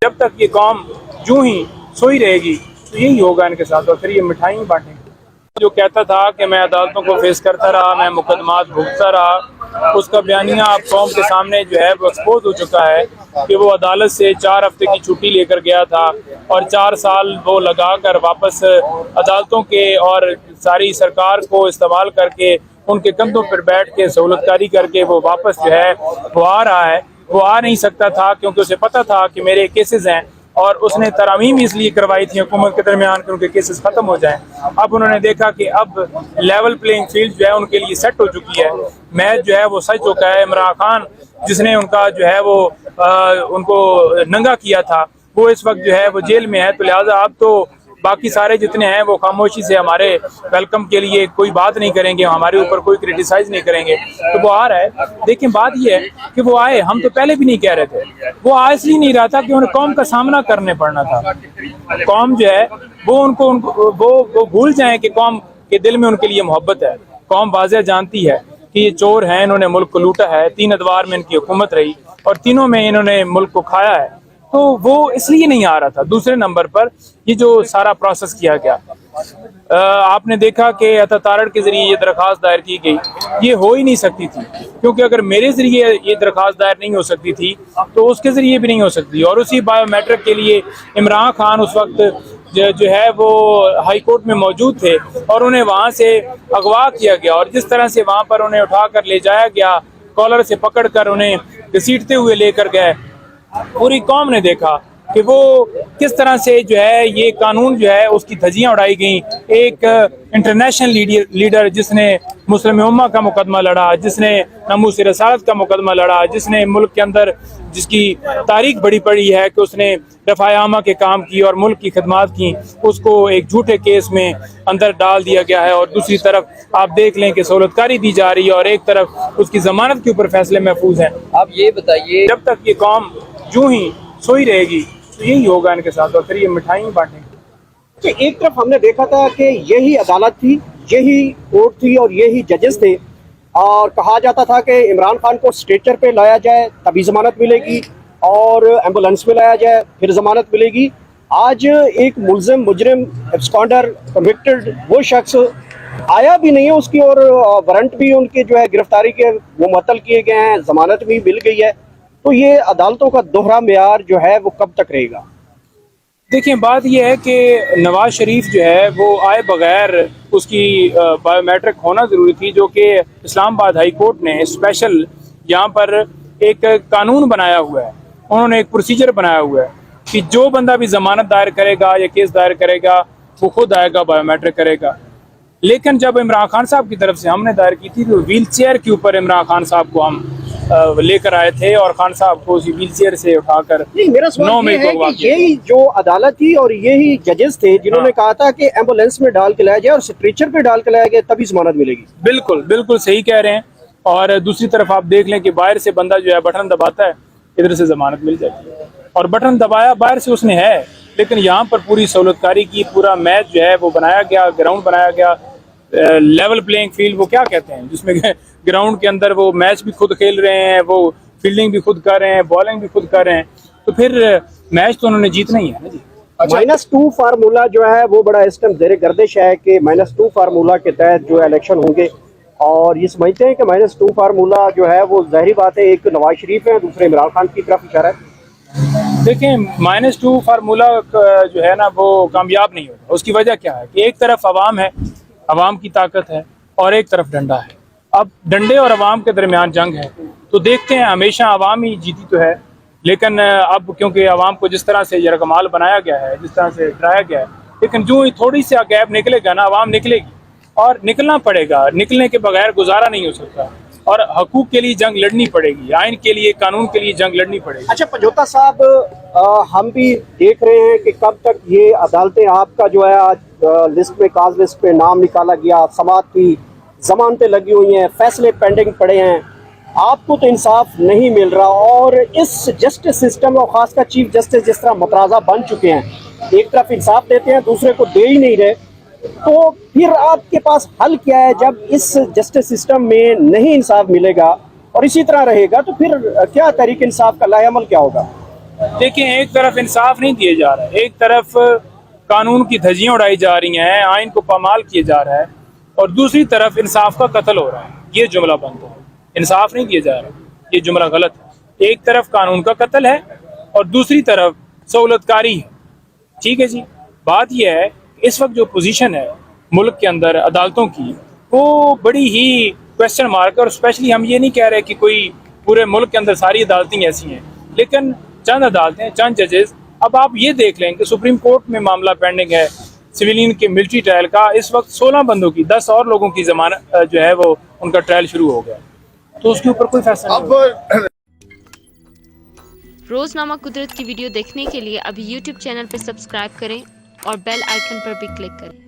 जब तक ये कौम यूं ही सोई रहेगी तो यही होगा इनके साथ, और फिर ये मिठाई बांटेंगे। जो कहता था कि मैं अदालतों को फेस करता रहा, मैं मुकदमात भुगतता रहा, उसका बयानिया अब कौम के सामने जो है वो एक्सपोज हो चुका है कि वो अदालत से 4 हफ्ते की छुट्टी लेकर गया था और 4 साल वो लगा कर वापस अदालतों के और सारी सरकार को इस्तेमाल करके उनके कंधों पर बैठ के सहूलतकारी करके वो वापस जो है वो आ रहा है। वो आ नहीं सकता था क्योंकि उसे पता था कि मेरे केसेस हैं, और उसने तरामीम इसलिए करवाई थी हुकूमत के दरमियान कि उनके केसेस ख़त्म हो जाएं। अब उन्होंने देखा कि अब लेवल प्लेइंग फील्ड जो है उनके लिए सेट हो चुकी है, मैच जो है वो सच चुका है। इमरान खान जिसने उनका जो है वो उनको नंगा किया था, वो इस वक्त जो है वो जेल में है, तो लिहाजा अब तो बाकी सारे जितने हैं वो खामोशी से हमारे वेलकम के लिए कोई बात नहीं करेंगे, हमारे ऊपर कोई क्रिटिसाइज नहीं करेंगे। तो वो आ रहा है। लेकिन बात ये है कि वो आए, हम तो पहले भी नहीं कह रहे थे, वो आ इसलिए नहीं रहा था कि उन्हें कौम का सामना करने पड़ना था। कौम जो है वो उनको वो भूल जाए कि कौम के दिल में उनके लिए मोहब्बत है। कौम वाज़ेह जानती है कि ये चोर हैं, इन्होंने मुल्क को लूटा है, 3 अदवार में इनकी हुकूमत रही और तीनों में इन्होंने मुल्क को खाया है, तो वो इसलिए नहीं आ रहा था। दूसरे नंबर पर ये जो सारा प्रोसेस किया गया, आपने देखा कि अतातारड़ के जरिए ये दरख्वास्त दायर की गई, ये हो ही नहीं सकती थी, क्योंकि अगर मेरे जरिए ये दरख्वास्त दायर नहीं हो सकती थी तो उसके जरिए भी नहीं हो सकती। और उसी बायोमेट्रिक के लिए इमरान खान उस वक्त जो है वो हाई कोर्ट में मौजूद थे और उन्हें वहाँ से अगवा किया गया, और जिस तरह से वहाँ पर उन्हें उठा कर ले जाया गया, कॉलर से पकड़ कर उन्हें घसीटते हुए लेकर गए, पूरी कौम ने देखा कि वो किस तरह से जो है ये कानून जो है उसकी धज्जियां उड़ाई गई। एक इंटरनेशनल लीडर जिसने मुस्लिम उम्मा का मुकदमा लड़ा, जिसने नमूस रसालत का मुकदमा लड़ा, जिसने मुल्क के अंदर जिसकी तारीख बड़ी पड़ी है कि उसने रफ़ाए आमा के काम की और मुल्क की खिदमात की, उसको एक झूठे केस में अंदर डाल दिया गया है। और दूसरी तरफ आप देख लें कि सहूलतकारी दी जा रही है और एक तरफ उसकी जमानत के ऊपर फैसले महफूज हैं। आप ये बताइए, जब तक ये कौम यूं ही सोई रहेगी तो यही होगा इनके साथ, और फिर ये मिठाई बांटेंगे। कि एक तरफ हमने देखा था कि यही अदालत थी, यही कोर्ट थी और यही जजेस थे, और कहा जाता था कि इमरान खान को स्ट्रेचर पे लाया जाए तभी ज़मानत मिलेगी, और एम्बुलेंस में लाया जाए फिर ज़मानत मिलेगी। आज एक मुल्ज़िम, मुजरिम, एब्सकॉन्डर, कन्विक्टेड वो शख्स आया भी नहीं है उसकी, और वारंट भी उनके जो है गिरफ्तारी के वो मुअत्तल किए गए हैं, ज़मानत भी मिल गई है। तो ये अदालतों का दोहरा मेयार जो है वो कब तक रहेगा? देखिए, बात यह है कि नवाज शरीफ जो है वो आए बगैर उसकी बायोमेट्रिक होना ज़रूरी थी, जो कि इस्लामाबाद हाई कोर्ट ने स्पेशल यहाँ पर एक कानून बनाया हुआ है, उन्होंने एक प्रोसीजर बनाया हुआ है कि जो बंदा भी ज़मानत दायर करेगा या केस दायर करेगा वो खुद आएगा, बायोमेट्रिक करेगा। लेकिन जब इमरान खान साहब की तरफ से हमने दायर की थी तो व्हील चेयर के ऊपर इमरान खान साहब को हम लेकर आए थे और खान साहब को उसी व्हील चेयर से उठाकर मेरा सवाल ये है कि यही जो अदालत थी और यही जजेस थे जिन्होंने कहा था कि एम्बुलेंस में डाल के लाया जाए और स्ट्रेचर पे डाल के लाया गया तभी जमानत मिलेगी। बिल्कुल बिल्कुल सही कह रहे हैं। और दूसरी तरफ आप देख लें कि बाहर से बंदा जो है बटन दबाता है, इधर से जमानत मिल जाती है, और बटन दबाया बाहर से उसने है, लेकिन यहाँ पर पूरी सहूलतकारी की, पूरा मैच जो है वो बनाया गया, ग्राउंड बनाया गया, लेवल प्लेइंग फील्ड वो क्या कहते हैं, जिसमें ग्राउंड के अंदर वो मैच भी खुद खेल रहे हैं, वो फील्डिंग भी खुद कर रहे हैं, बॉलिंग भी खुद कर रहे हैं, तो फिर मैच तो उन्होंने जीतना ही है ना जी। -2 फार्मूला जो है वो बड़ा इस टाइम ज़ेरे गर्दिश है कि -2 फार्मूला के तहत जो इलेक्शन होंगे, और ये समझते हैं कि -2 फार्मूला जो है वो ज़ाहिर बात है एक नवाज शरीफ है, दूसरे इमरान खान की तरफ इशारा है। देखें, -2 फार्मूला जो है ना वो कामयाब नहीं होगा। उसकी वजह क्या है कि एक तरफ अवाम है, अवाम की ताकत है, और एक तरफ डंडा है। अब डंडे और अवाम के दरमियान जंग है, तो देखते हैं, हमेशा अवाम ही जीती तो है, लेकिन अब क्योंकि अवाम को जिस तरह से यरगमाल बनाया गया है, जिस तरह से डराया गया है, लेकिन जो ही थोड़ी सी गैप निकलेगा ना, अवाम निकलेगी और निकलना पड़ेगा। निकलने के बगैर गुजारा नहीं हो सकता, और हकूक के लिए जंग लड़नी पड़ेगी, आइन के लिए, कानून के लिए जंग लड़नी पड़ेगी। अच्छा पंजोता साहब, हम भी देख रहे हैं कि कब तक ये अदालतें, आपका जो है आज लिस्ट में, काज लिस्ट पे नाम निकाला गया, समात की जमानतें लगी हुई हैं, फैसले पेंडिंग पड़े हैं, आपको तो इंसाफ नहीं मिल रहा, और इस जस्टिस सिस्टम और खासकर चीफ जस्टिस जिस तरह मतराजा बन चुके हैं, एक तरफ इंसाफ देते हैं, दूसरे को दे ही नहीं रहे, तो फिर आपके पास हल क्या है? जब इस जस्टिस सिस्टम में नहीं इंसाफ मिलेगा और इसी तरह रहेगा तो फिर क्या तहरीक इंसाफ का लाएअमल क्या होगा? دیکھیں ایک طرف انصاف نہیں دیے جا رہا ہے، ایک طرف قانون کی دھجیاں اڑائی جا رہی ہیں، آئین کو پامال کیے جا رہا ہے، اور دوسری طرف انصاف کا قتل ہو رہا ہے. یہ جملہ بنتا ہے، انصاف نہیں دیا جا رہا، یہ جملہ غلط ہے. ایک طرف قانون کا قتل ہے اور دوسری طرف سہولت کاری ہے. ٹھیک ہے جی. بات یہ ہے کہ اس وقت جو پوزیشن ہے ملک کے اندر عدالتوں کی، وہ بڑی ہی کویسچن مارک ہے. اور اسپیشلی ہم یہ نہیں کہہ رہے کہ کوئی پورے ملک کے اندر ساری عدالتیں ایسی ہیں، لیکن چند عدالتیں، چند ججز. اب آپ یہ دیکھ لیں کہ سپریم کورٹ میں معاملہ پینڈنگ ہے سویلین کے ملٹری ٹرائل کا. اس وقت 16 بندوں کی، 10 اور لوگوں کی ضمانت جو ہے وہ ان کا ٹرائل شروع ہو گیا، تو اس کے اوپر کوئی فیصلہ نہیں ہوا. روزنامہ قدرت کی ویڈیو دیکھنے کے لیے ابھی یوٹیوب چینل پر سبسکرائب کریں اور بیل آئیکن پر بھی کلک کریں.